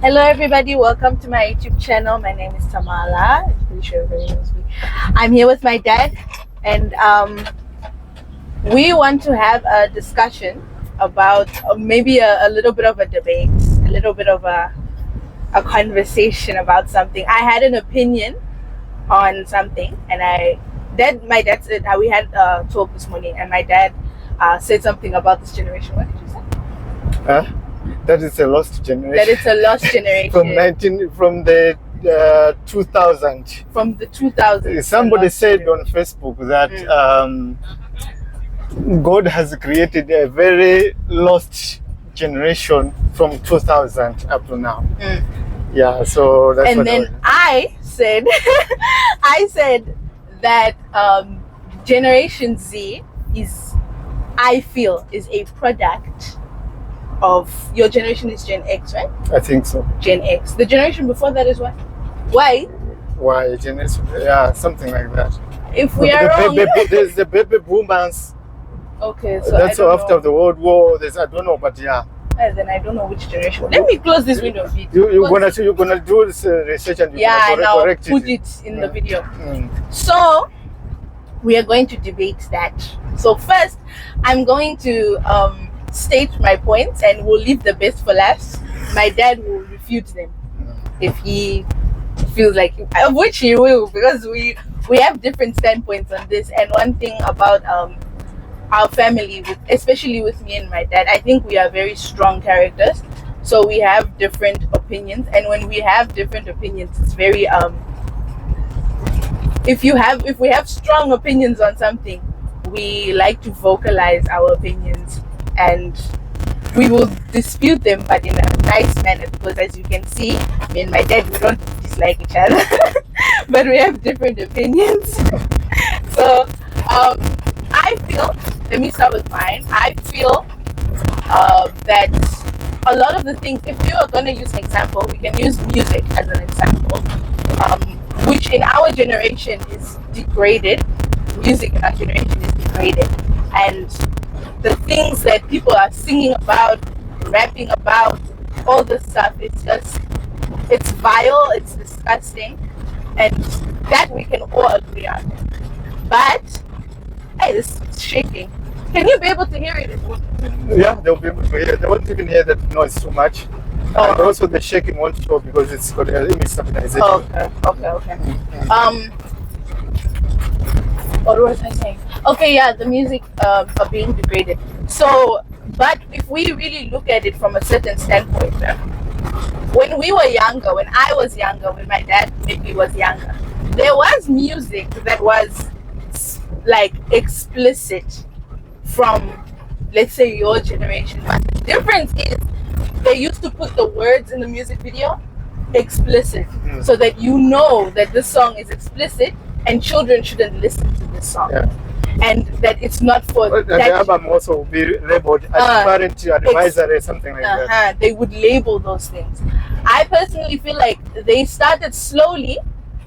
Hello everybody, welcome to my YouTube channel. My name is Tamala. I'm pretty sure everybody knows me. I'm here with my dad and we want to have a discussion about maybe a little bit of a debate, a little bit of a conversation about something. I had an opinion on something and my dad said we had a talk this morning and my dad said something about this generation. What did you say? That is a lost generation. That it's a lost generation. from the 2000. From the 2000s. Somebody said on Facebook that God has created a very lost generation from 2000 up to now. Yeah, so that's. And then I said, I said that Generation Z I feel, is a product of your generation is Gen X, right? I think so. Gen X. The generation before that is what? Why? Why Gen X? Yeah, something like that. If we are wrong. There's the baby boomers. Okay, so that's after the World War. I don't know, but yeah. Then I don't know which generation. Let me close this window. You're gonna do this research and you're gonna correct put it in the video. So we are going to debate that. So first, I'm going to state my points and we'll leave the best for last. My dad will refute them if he feels like it, of which he will, because we have different standpoints on this. And one thing about our family, especially with me and my dad, I think we are very strong characters, so we have different opinions. And when we have different opinions, it's very if we have strong opinions on something, we like to vocalize our opinions and we will dispute them, but in a nice manner, because as you can see, me and my dad, we don't dislike each other but we have different opinions. So I feel, let me start with mine. I feel that a lot of the things, if you are going to use an example, we can use music as an example, which in our generation is degraded. Music in our generation is degraded, and the things that people are singing about, rapping about, all this stuff, it's vile, it's disgusting, and that we can all agree on. But hey, this is shaking. Can you be able to hear it? Yeah, they'll be able to hear. They won't even hear that noise too much. And also the shaking won't show because it's got a image stabilization. Okay. What was I saying? Okay, yeah, the music are being degraded. So, but if we really look at it from a certain standpoint, when we were younger, when I was younger, when my dad maybe was younger, there was music that was like explicit from, let's say, your generation. But the difference is they used to put the words in the music video explicit, so that you know that this song is explicit and children shouldn't listen to this song. Yeah. And that it's not for the album also will be labeled as parent advisory or something like that. They would label those things. I personally feel like they started slowly,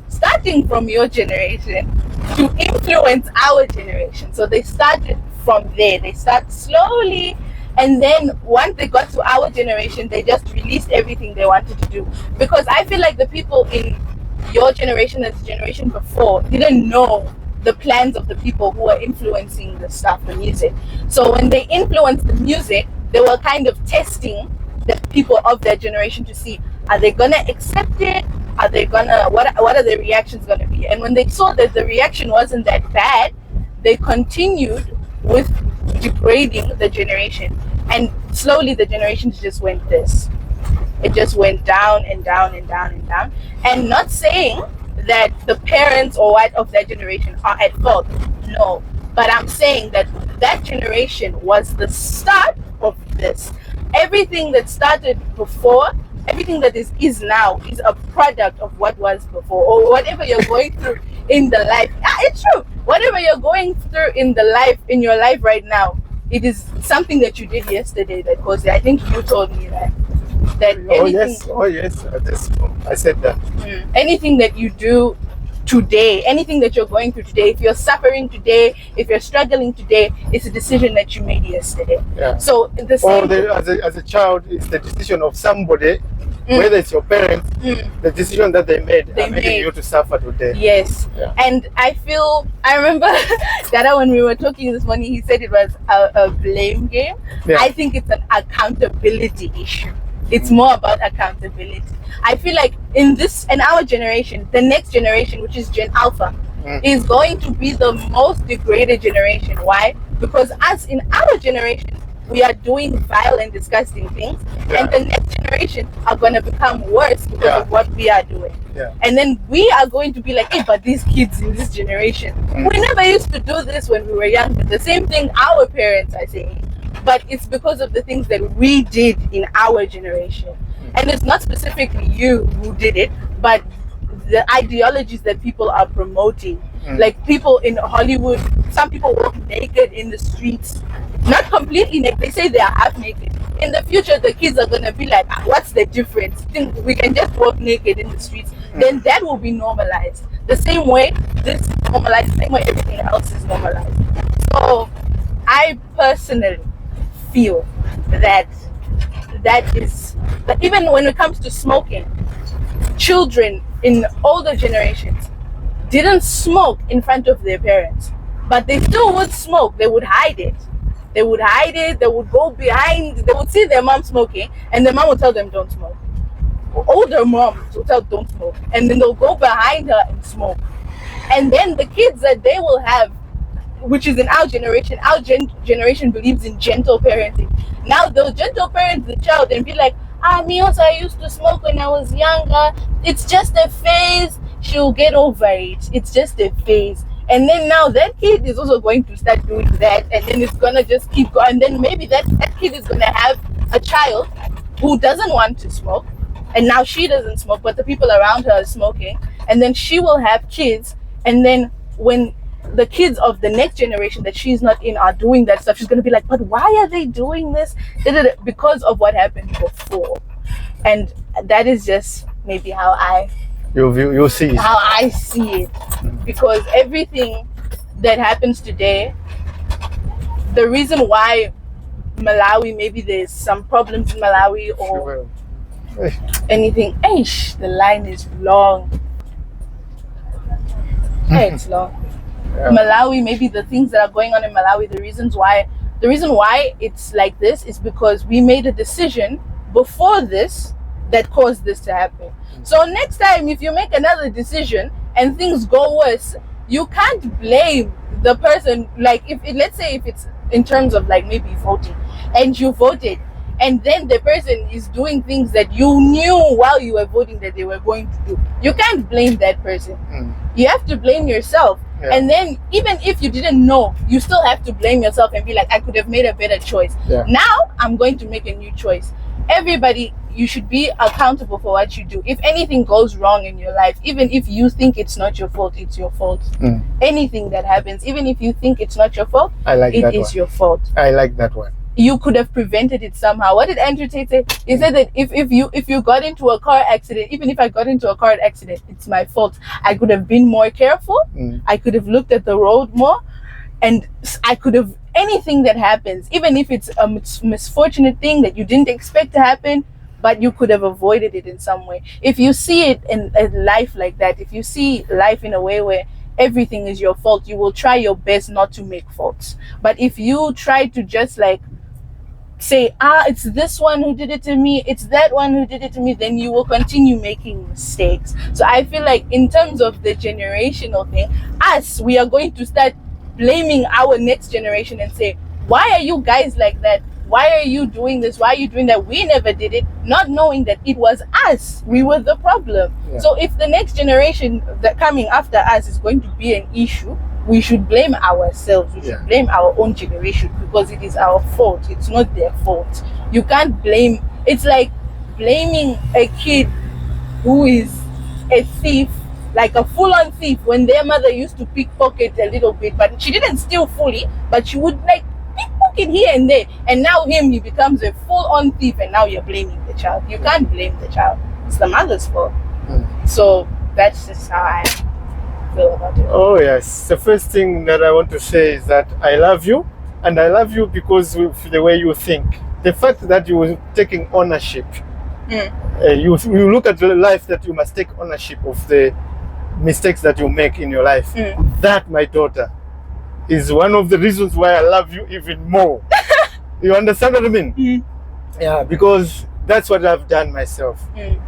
starting from your generation, to influence our generation. So they started from there. They start slowly, and then once they got to our generation, they just released everything they wanted to do. Because I feel like the people in your generation and the generation before didn't know the plans of the people who were influencing the stuff, the music. So when they influenced the music, they were kind of testing the people of their generation to see, are they gonna accept it? Are they gonna, what are the reactions gonna be? And when they saw that the reaction wasn't that bad, they continued with degrading the generation. And slowly the generations just went this. It just went down and down and down and down. And not saying that the parents or what of that generation are at fault. No. But I'm saying that that generation was the start of this. Everything that started before, everything that is now is a product of what was before, or whatever you're going through in the life. It's true. Whatever you're going through in your life right now, it is something that you did yesterday that caused it. I think you told me that. Oh yes, I said that. Anything that you do today, anything that you're going through today, if you're suffering today, if you're struggling today, it's a decision that you made yesterday. Yeah. So the same. Or as a child, it's the decision of somebody whether it's your parents, the decision that they made are making made. you to suffer today. Yes. Yeah. And I remember Dada, when we were talking this morning, he said it was a blame game. Yeah. I think it's an accountability issue. It's more about accountability. I feel like in our generation, the next generation, which is Gen Alpha, is going to be the most degraded generation. Why? Because us in our generation, we are doing vile and disgusting things, and the next generation are going to become worse because of what we are doing. Yeah. And then we are going to be like, hey, but these kids in this generation, we never used to do this when we were younger. The same thing our parents are saying, but it's because of the things that we did in our generation. And it's not specifically you who did it, but the ideologies that people are promoting. Like people in Hollywood, some people walk naked in the streets. Not completely naked, they say they are half naked. In the future, the kids are going to be like, what's the difference? Think we can just walk naked in the streets. Then that will be normalized. The same way this is normalized, the same way everything else is normalized. So I personally feel that is, that even when it comes to smoking, children in older generations didn't smoke in front of their parents, but they still would smoke. They would hide it. They would go behind, they would see their mom smoking, and their mom would tell them don't smoke. Older moms would tell don't smoke, and then they'll go behind her and smoke. And then the kids that they will have, which is in our generation believes in gentle parenting. Now they'll gentle parent the child and be like, me also, I used to smoke when I was younger. It's just a phase. She'll get over it. It's just a phase. And then now that kid is also going to start doing that, and then it's gonna just keep going. And then maybe that kid is gonna have a child who doesn't want to smoke, and now she doesn't smoke, but the people around her are smoking, and then she will have kids, and then when the kids of the next generation that she's not in are doing that stuff, she's gonna be like, but why are they doing this? Because of what happened before. And that is just maybe how you see it. How I see it. Because everything that happens today, the reason why Malawi, maybe there's some problems in Malawi or anything. The line is long. It's long. Yeah. Malawi, maybe the things that are going on in Malawi, the reason why it's like this is because we made a decision before this that caused this to happen. So next time, if you make another decision and things go worse, you can't blame the person. Like let's say if it's in terms of like maybe voting, and you voted, and then the person is doing things that you knew while you were voting that they were going to do, you can't blame that person. You have to blame yourself. And then even if you didn't know, you still have to blame yourself and be like, I could have made a better choice. Now I'm going to make a new choice. Everybody, you should be accountable for what you do. If anything goes wrong in your life, even if you think it's not your fault, it's your fault. Anything that happens, even if you think it's not your fault, it is your fault. I like that one. You could have prevented it somehow. What did Andrew Tate say? He said that if you got into a car accident, even if I got into a car accident, it's my fault. I could have been more careful. I could have looked at the road more, and I could have, anything that happens, even if it's a misfortunate thing that you didn't expect to happen, but you could have avoided it in some way. If you see it in life like that, if you see life in a way where everything is your fault, you will try your best not to make faults. But if you try to just like say, it's this one who did it to me, it's that one who did it to me, then you will continue making mistakes. So I feel like in terms of the generational thing, we are going to start blaming our next generation and say, why are you guys like that? Why are you doing this? Why are you doing that? We never did it, not knowing that it was us. We were the problem. So if the next generation that coming after us is going to be an issue, we should blame ourselves. We should blame our own generation, because it is our fault. It's not their fault. You can't blame. It's like blaming a kid who is a thief, like a full-on thief, when their mother used to pickpocket a little bit, but she didn't steal fully, but she would like pickpocket here and there, and now he becomes a full-on thief, and now you're blaming the child. You can't blame the child. It's the mother's fault. So that's just how I feel about it. Oh yes, the first thing that I want to say is that I love you, and I love you because of the way you think. The fact that you were taking ownership You look at life that you must take ownership of the mistakes that you make in your life. That, my daughter, is one of the reasons why I love you even more. You understand what I mean? Yeah, because that's what I've done myself.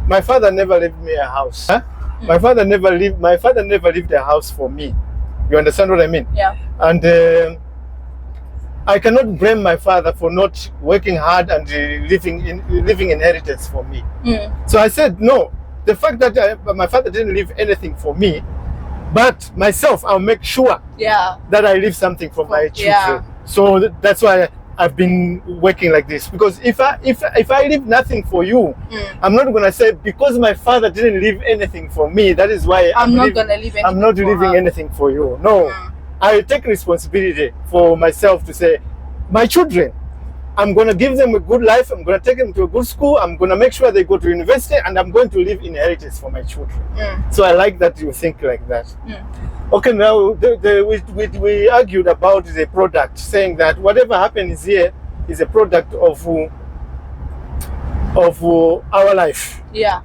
My father never left me a house. My father never lived a house for me. You understand what I mean? Yeah. And I cannot blame my father for not working hard and leaving inheritance for me. So I said, no, the fact that my father didn't leave anything for me, but myself, I'll make sure that I leave something for my children. So that's why I've been working like this. Because if I leave nothing for you, I'm not gonna say because my father didn't leave anything for me, that is why I'm not leaving anything for you. No. I take responsibility for myself to say, my children, I'm going to give them a good life. I'm going to take them to a good school. I'm going to make sure they go to university, and I'm going to leave inheritance for my children. So I like that you think like that. Okay, now we argued about the product, saying that whatever happens here is a product of our life. Yeah.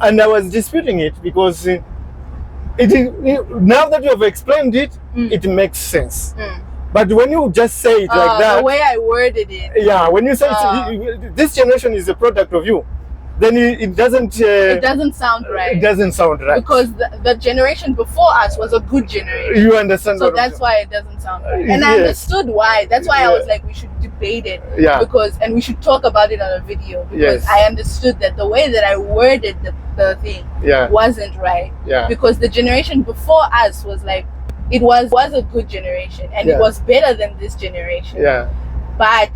And I was disputing it because now that you have explained it, it makes sense. But when you just say it like that, the way I worded it. Yeah, when you say this generation is a product of you, then it doesn't sound right. It doesn't sound right. Because the generation before us was a good generation. You understand? So that's why it doesn't sound right. And I understood why. That's why I was like, we should debate it. Yeah. And we should talk about it on a video. Because I understood that the way that I worded the thing wasn't right. Yeah. Because the generation before us was like, it was a good generation, and it was better than this generation. Yeah. But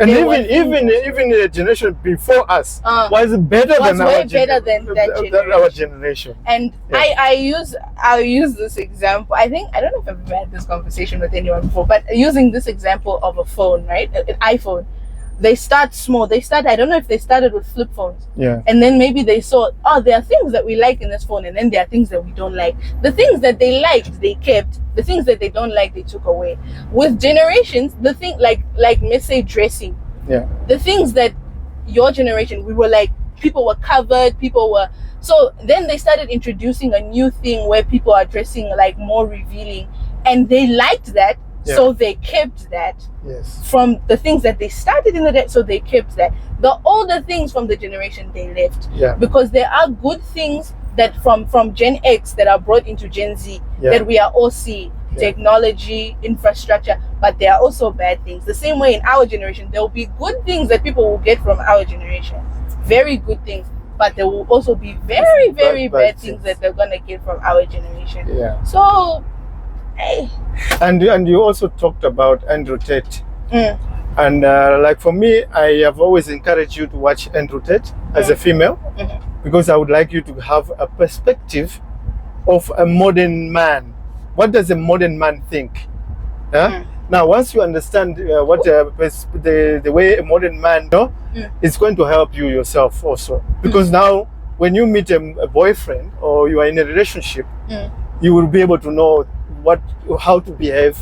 even the generation before us was better than our generation. And I'll use this example. I don't know if I've ever had this conversation with anyone before, but using this example of a phone, right? An iPhone. They start small. I don't know if they started with flip phones. Yeah. And then maybe they saw, there are things that we like in this phone, and then there are things that we don't like. The things that they liked, they kept. The things that they don't like, they took away. With generations, the thing like let's say dressing. Yeah. The things that your generation, we were like, people were covered, so then they started introducing a new thing where people are dressing like more revealing, and they liked that. So they kept that from the things that they started in the day. So they kept that. The older things from the generation they left. Because there are good things that from Gen X that are brought into Gen Z that we are all seeing. Technology, infrastructure, but there are also bad things. The same way in our generation, there will be good things that people will get from our generation. Very good things. But there will also be very, very bad things that they're going to get from our generation. Yeah. So... Hey. And you also talked about Andrew Tate. And like for me, I have always encouraged you to watch Andrew Tate as a female, because I would like you to have a perspective of a modern man. What does a modern man think? Now, once you understand what the way a modern man is going to help you yourself also. Because now, when you meet a boyfriend or you are in a relationship, you will be able to know how to behave,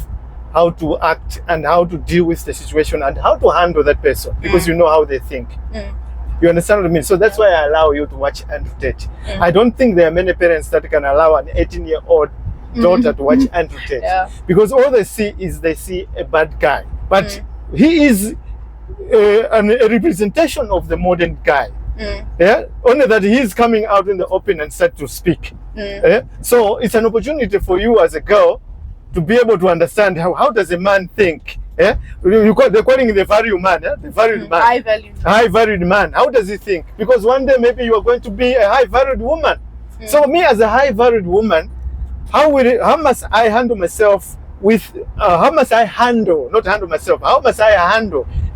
how to act, and how to deal with the situation, and how to handle that person, because you know how they think. You understand what I mean? So that's why I allow you to watch Andrew Tate. I don't think there are many parents that can allow an 18-year-old daughter to watch Andrew Tate, because all they see a bad guy, but he is a representation of the modern guy. Only that he's coming out in the open and start to speak. So it's an opportunity for you as a girl to be able to understand how does a man think. They're calling it the value man. The valued man. High valued man. How does he think? Because one day maybe you are going to be a high valued woman. So me as a high valued woman, how must I handle myself with how must I handle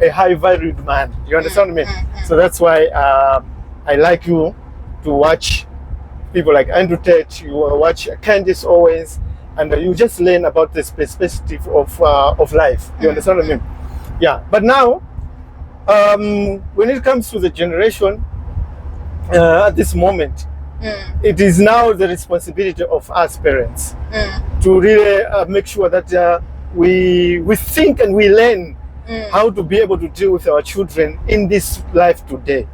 a high valued man? You understand me? So that's why I like you to watch people like Andrew Tate. You watch Candace Owens, and you just learn about the perspective of life. You understand what I mean? Yeah. But now, when it comes to the generation at this moment, it is now the responsibility of us parents to really make sure that we think and we learn how to be able to deal with our children in this life today.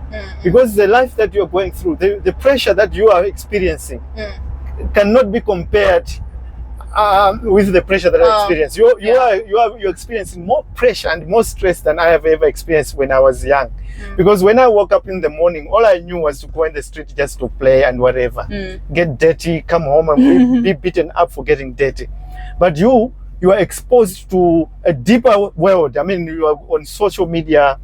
Because the life that you're going through, the pressure that you are experiencing cannot be compared with the pressure that I experience. You're experiencing more pressure and more stress than I have ever experienced when I was young. Because when I woke up in the morning, all I knew was to go in the street just to play and whatever. Get dirty, come home and be beaten up for getting dirty. But you are exposed to a deeper world. I mean, you are on social media.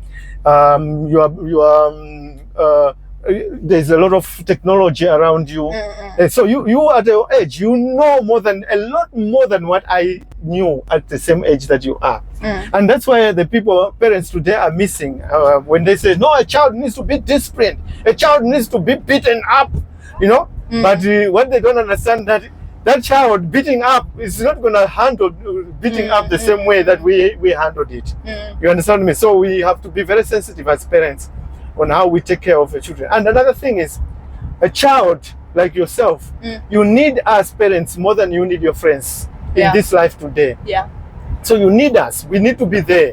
There's a lot of technology around you. So you at your age, you know a lot more than what I knew at the same age that you are. And that's why the parents today are missing when they say, no, a child needs to be disciplined. A child needs to be beaten up, you know. But what they don't understand that child beating up is not going to handle beating up the same way that we handled it. You understand me? So we have to be very sensitive as parents on how we take care of the children. And another thing is, a child like yourself, you need us parents more than you need your friends in this life today. So you need us. We need to be there,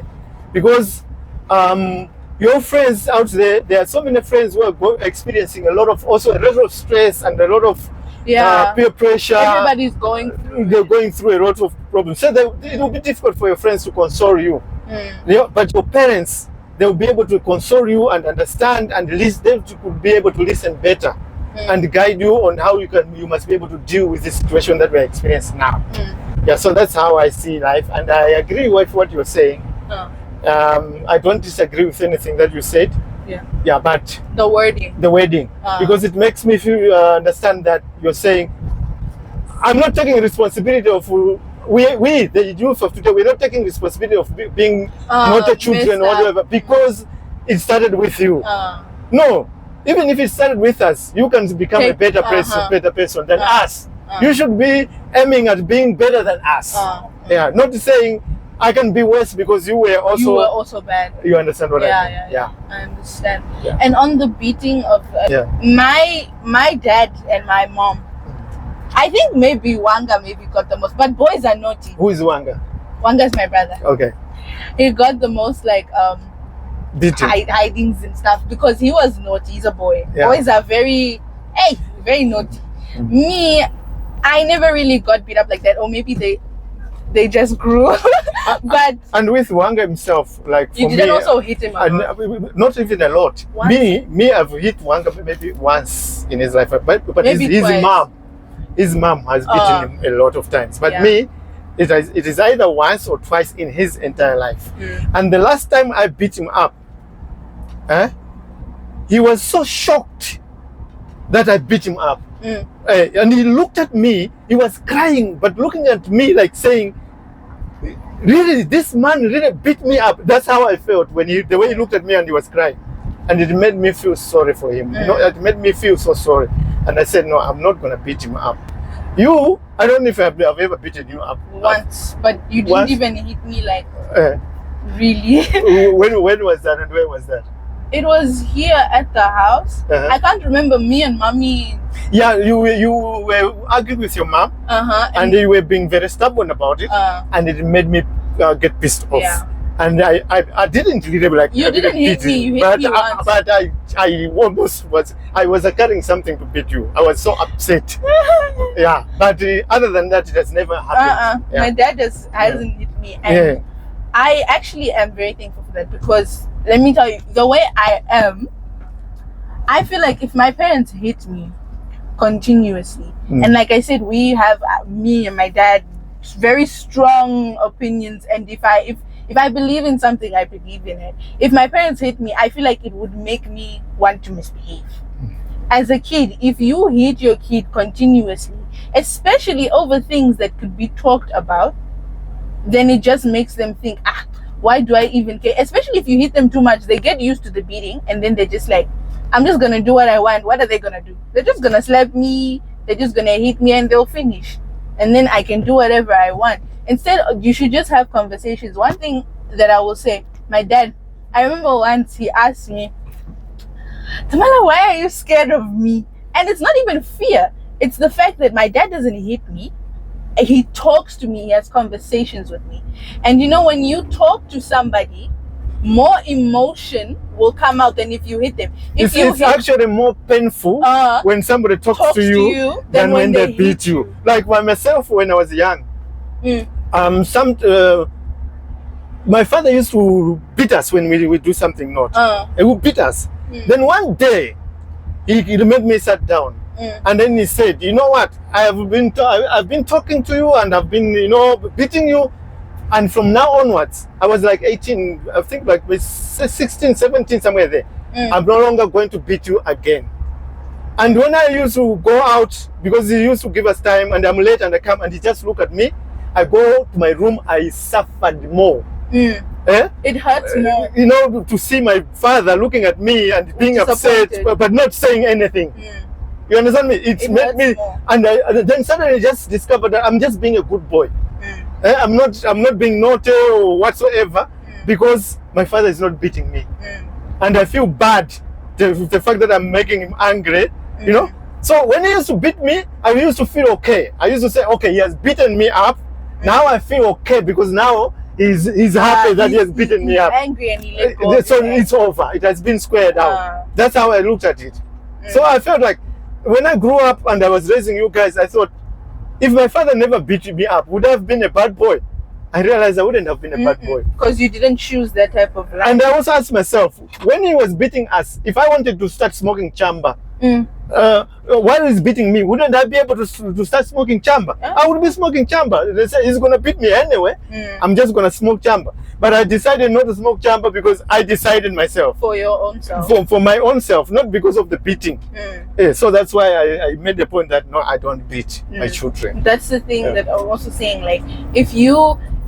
because your friends out there are so many friends who are experiencing a lot of stress and a lot of peer pressure. Everybody's going through. They're going through a lot of problems. So it will be difficult for your friends to console you. But your parents, they'll be able to console you and understand, and they could be able to listen better and guide you on how you must be able to deal with the situation that we're experiencing now. So that's how I see life, and I agree with what you're saying. I don't disagree with anything that you said. But the wording, because it makes me feel understand that you're saying, I'm not taking responsibility of we the youth of today. We're not taking responsibility of being not a children or whatever, because it started with you. No, even if it started with us, you can become a better person than us. You should be aiming at being better than us. Not saying I can be worse because you were also bad. You understand what I mean? I understand. And on the beating of my dad and my mom, I think maybe Wanga got the most, but boys are naughty. Who is Wanga? Wanga is my brother. Okay. He got the most hidings and stuff because he was naughty. He's a boy. Boys are very naughty. Me, I never really got beat up like that, or maybe they just grew. But and with Wanga himself, like you didn't also hit him a lot. Not even a lot. Once? Me, I've hit Wanga maybe once in his life, but his mom has beaten him a lot of times. But me, it is either once or twice in his entire life. And the last time I beat him up, he was so shocked that I beat him up. And he looked at me, he was crying, but looking at me like saying, really, this man really beat me up. That's how I felt when the way he looked at me and he was crying. And it made me feel sorry for him. You know, it made me feel so sorry. And I said, no, I'm not going to beat him up. I don't know if I've ever beaten you up. Once, but you didn't even hit me like, really. When was that and where was that? It was here at the house. I can't remember. Me and mommy. Yeah, you were arguing with your mom, and you were being very stubborn about it, and it made me get pissed off. Yeah. And I didn't really like. You didn't hit me. You hit me once. But I almost was. I was carrying something to beat you. I was so upset. Yeah. But other than that, it has never happened. Yeah. My dad hasn't hit me, and I actually am very thankful for that, because let me tell you, the way I am, I feel like if my parents hit me continuously, and like I said, we have me and my dad very strong opinions, and if I believe in something, I believe in it. If my parents hit me, I feel like it would make me want to misbehave. As a kid, if you hit your kid continuously, especially over things that could be talked about, then it just makes them think, why do I even care? Especially if you hit them too much, they get used to the beating, and then they're just like, I'm just gonna do what I want. What are they gonna do? They're just gonna slap me, they're just gonna hit me, and they'll finish. And then I can do whatever I want. Instead, you should just have conversations. One thing that I will say, my dad, I remember once he asked me, Tamala, why are you scared of me? And it's not even fear. It's the fact that my dad doesn't hit me, he talks to me, he has conversations with me. And you know, when you talk to somebody, more emotion will come out than if you hit them. If It's actually more painful when somebody talks to you than when they beat you. Like by myself, when I was young, my father used to beat us when we would do something not. He would beat us. Then one day, he made me sit down. And then he said, you know what, I've been talking to you and I've been, beating you. And from now onwards, I was like 18, I think like 16, 17, somewhere there. I'm no longer going to beat you again. And when I used to go out, because he used to give us time and I'm late and I come and he just look at me, I go to my room, I suffered more. It hurts more. To see my father looking at me and being upset, but not saying anything. You understand me? It made me, and then suddenly I just discovered that I'm just being a good boy. I'm not being naughty or whatsoever because my father is not beating me. And I feel bad the fact that I'm making him angry, So when he used to beat me, I used to feel okay. I used to say, okay, he has beaten me up. Now I feel okay because now he's happy that he has beaten me up. Angry and he let go. So it's over. It has been squared out. That's how I looked at it. So I felt like when I grew up and I was raising you guys, I thought, if my father never beat me up, would I have been a bad boy? I realized I wouldn't have been a bad boy. Because you didn't choose that type of life. And I also asked myself, when he was beating us, if I wanted to start smoking chamba, while he's beating me, wouldn't I be able to start smoking chamba? I would be smoking chamba. They say he's going to beat me anyway. I'm just going to smoke chamba. But I decided not to smoke chamba because I decided myself. For your own self. For my own self, not because of the beating. So that's why I made the point that no, I don't beat my children. That's the thing that I'm also saying. Like,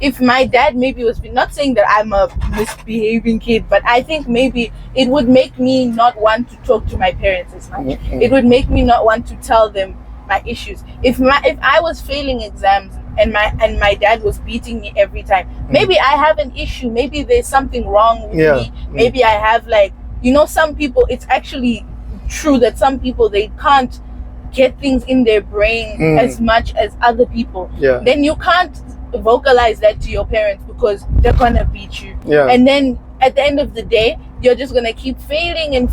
if my dad maybe was not saying that I'm a misbehaving kid, but I think maybe it would make me not want to talk to my parents as much. It would make me not want to tell them my issues. If I was failing exams and my dad was beating me every time, maybe I have an issue. Maybe there's something wrong with me. Maybe I have some people. It's actually true that some people, they can't get things in their brain as much as other people. Then you can't vocalize that to your parents because they're gonna beat you. And then at the end of the day, you're just gonna keep failing and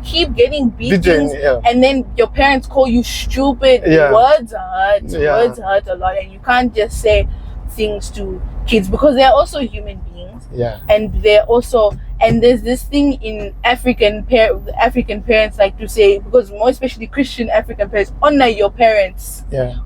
keep getting beatings. And then your parents call you stupid. Words hurt. Words hurt a lot, and you can't just say things to kids because they're also human beings. And they're also, and there's this thing in African parents like to say, because more especially Christian African parents, honor your parents.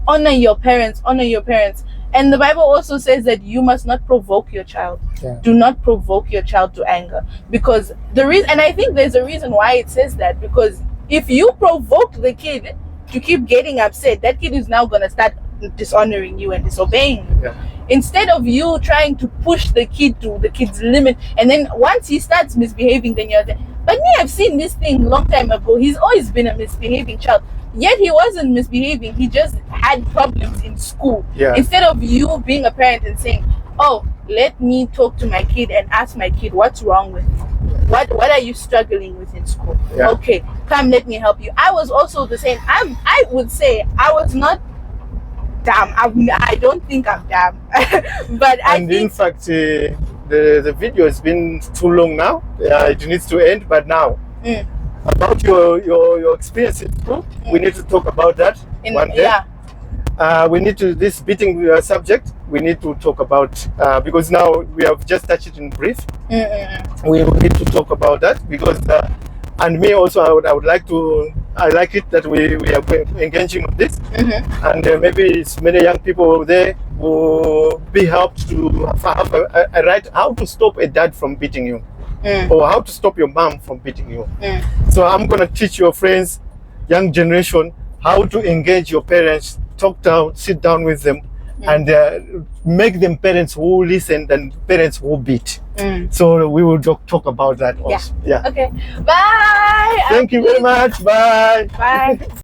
Honor your parents. And the Bible also says that you must not provoke your child. Do not provoke your child to anger. Because and I think there's a reason why it says that, because if you provoke the kid to keep getting upset, that kid is now going to start dishonoring you and disobeying you. Instead of you trying to push the kid to the kid's limit, and then once he starts misbehaving, then you're there. But me, I've seen this thing long time ago. He's always been a misbehaving child. Yet he wasn't misbehaving. He just had problems in school. Instead of you being a parent and saying, oh, let me talk to my kid and ask my kid what's wrong with you. What are you struggling with in school? Okay, come, let me help you. I was also the same. I would say I was not dumb. I don't think I'm dumb. But in fact, the video has been too long now. It needs to end, but now. About your experience in school, we need to talk about that one day. We need to, this beating subject, we need to talk about, because now we have just touched it in brief. We need to talk about that because, and me also, I would like to, I like it that we are engaging on this. And maybe it's many young people there will be helped to have a right how to stop a dad from beating you. Or how to stop your mom from beating you. So I'm going to teach your friends, young generation, how to engage your parents, sit down with them, and make them parents who listen and parents who beat. So we will talk about that also. Okay. Bye. Thank you very much. Bye. Bye.